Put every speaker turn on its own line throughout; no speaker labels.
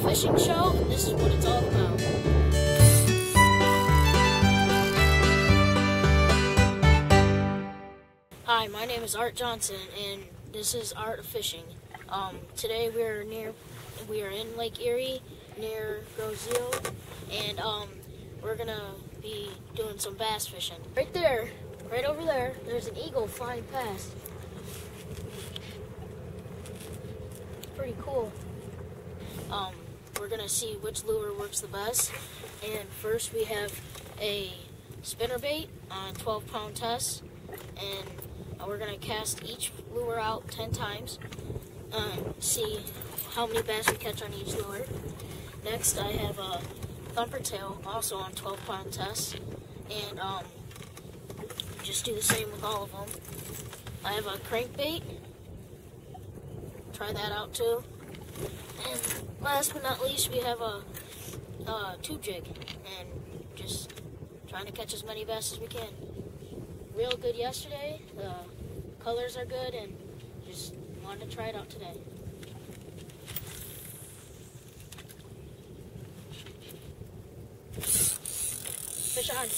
fishing show, and this is what it's all about. Hi, my name is Art Johnson, and this is Art of Fishing. Today we are in Lake Erie near Grozio, and we're gonna be doing some bass fishing. Right there, right over there, there's an eagle flying past. Pretty cool. We're gonna see which lure works the best, and first we have a spinnerbait on 12-pound test, and we're gonna cast each lure out 10 times, see how many bass we catch on each lure. Next, I have a thumper tail, also on 12-pound test, and just do the same with all of them. I have a crankbait. Try that out too. And last but not least, we have a tube jig, and just trying to catch as many bass as we can. Real good yesterday. The colors are good, and just wanted to try it out today. Fish on.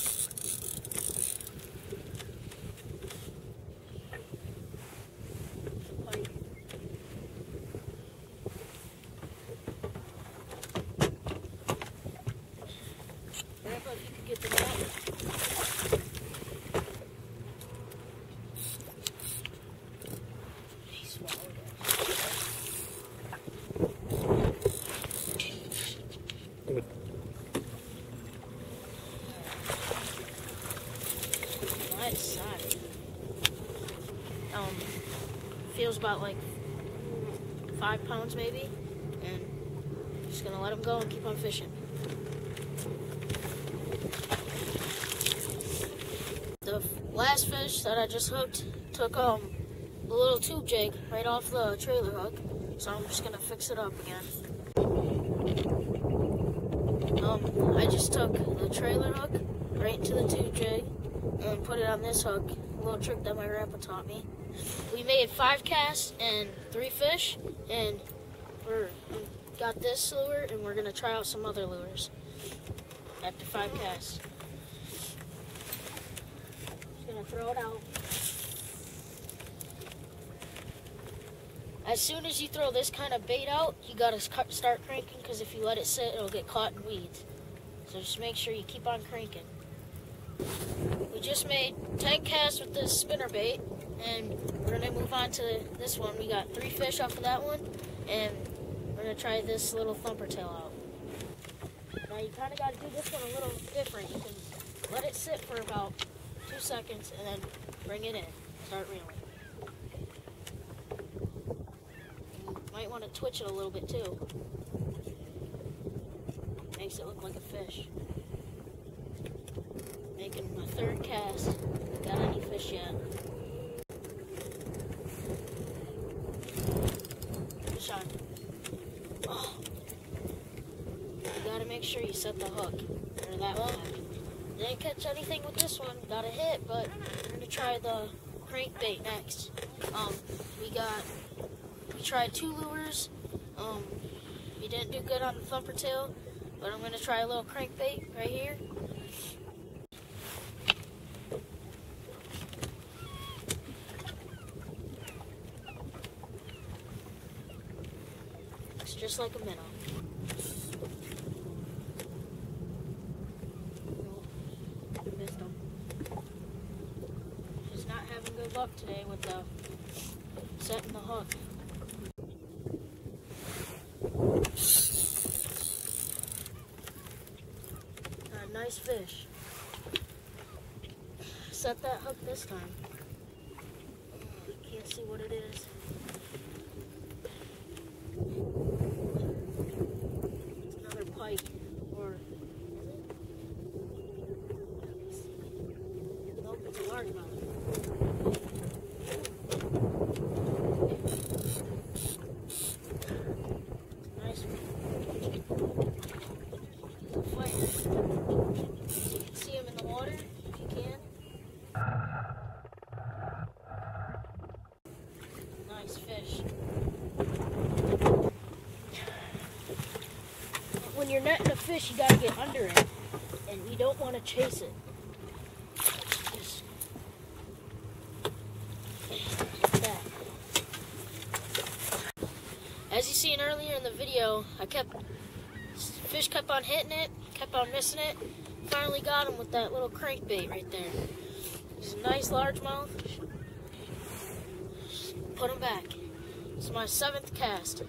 Grandpa, if you could get the net. He swallowed it. Nice size. Feels about like 5 pounds maybe, and just gonna let him go and keep on fishing. The last fish that I just hooked took the little tube jig right off the trailer hook, so I'm just gonna fix it up again. I just took the trailer hook right into the tube jig and put it on this hook, a little trick that my grandpa taught me. We made 5 casts and 3 fish, and we got this lure, and we're gonna try out some other lures after 5 casts. Gonna throw it out. As soon as you throw this kind of bait out, you gotta start cranking, because if you let it sit, it'll get caught in weeds. So just make sure you keep on cranking. We just made 10 casts with this spinnerbait, and we're gonna move on to this one. We got 3 fish off of that one, and we're gonna try this little thumper tail out. Now you kind of gotta do this one a little different. You can let it sit for about 2 seconds and then bring it in. Start reeling. You might want to twitch it a little bit too. Makes it look like a fish. Making my 3rd cast. Got any fish yet? Fish on. Oh. You gotta make sure you set the hook. Or that one. Didn't catch anything with this one, got a hit, but we're gonna try the crankbait next. We tried 2 lures. We didn't do good on the thumper tail, but I'm gonna try a little crankbait right here. It's just like a minnow. Just not having good luck today with the setting the hook. Nice fish. Set that hook this time. Can't see what it is. It's another pike, or nope, it's a largemouth. Nice one. Fire. So you can see him in the water, if you can. when you're netting a fish, you gotta get under it, and you don't want to chase it. Just like that. As you seen earlier in the video, fish kept on hitting it, kept on missing it. Finally got him with that little crankbait right there. He's a nice largemouth. Put him back. It's my 7th cast.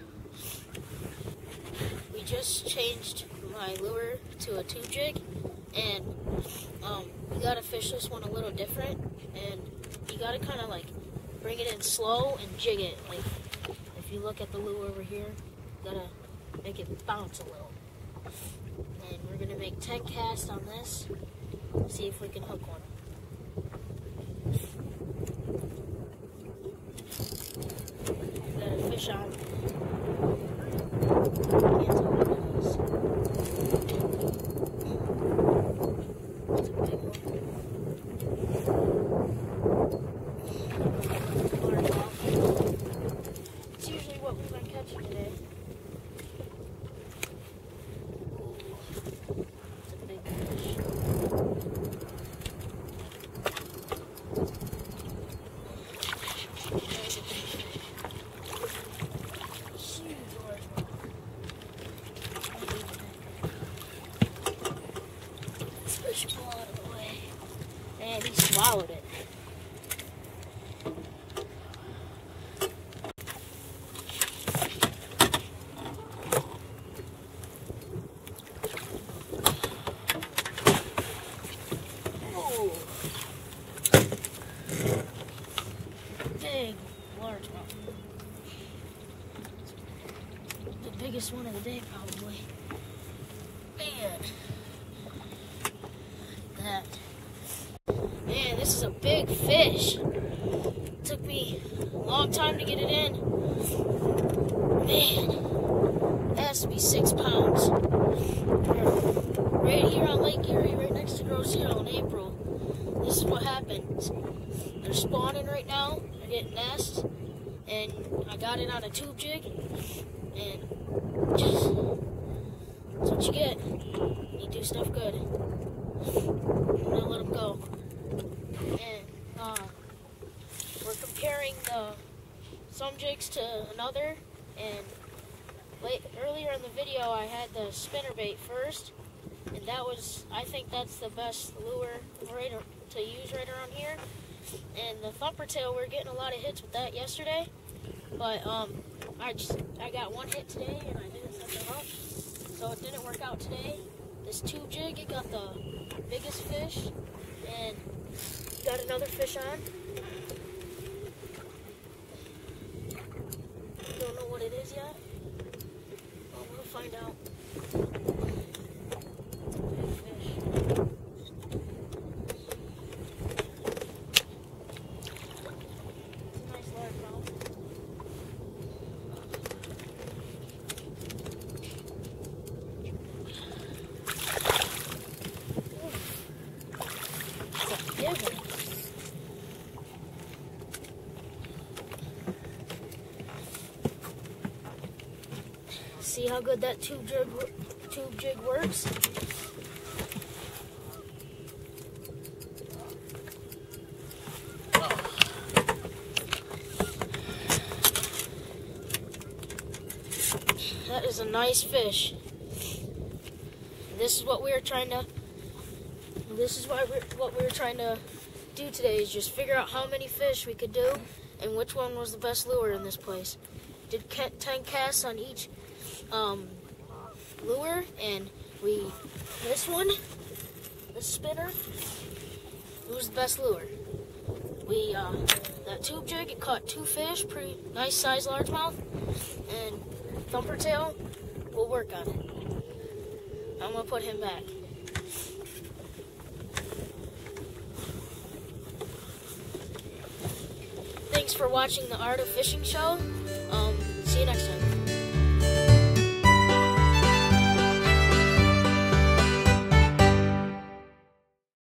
We just changed my lure to a tube jig, and we gotta fish this one a little different, and you gotta kind of like bring it in slow and jig it. Like if you look at the lure over here, you gotta make it bounce a little. And we're gonna make 10 casts on this. See if we can hook one. Got a fish on. Can't tell what it is. It's a big one. It's usually what we've been catching today. It's a big fish. There's a big fish. Huge largemouth. This fish flew out of the way. And he swallowed it. Big largemouth. The biggest one of the day, probably. Man, that. Man, this is a big fish. Took me a long time to get it in. Man, that has to be 6 pounds. Right here on Lake Erie, right next to Grow Zero in April. This is what happens. They're spawning right now. They're getting nests, and I got it on a tube jig, and just that's what you get. You do stuff good. I'm gonna let them go. And we're comparing some jigs to another. And earlier in the video, I had the spinnerbait first, and I think that's the best lure to use right around here. And the thumper tail, we're getting a lot of hits with that yesterday, but I got one hit today and I didn't set them up, so it didn't work out today. This tube jig, it got the biggest fish, and got another fish on. Don't know what it is yet. Well, we'll find out. It's a big fish. See how good that tube jig works? That is a nice fish. This is what we were trying to. This is what we were trying to do today, is just figure out how many fish we could do and which one was the best lure in this place. Did 10 casts on each lure, and this one, this spinner, it was the best lure. That tube jig, it caught 2 fish, pretty nice size largemouth, and thumper tail, we'll work on it. I'm gonna put him back. Thanks for watching the Art of Fishing show.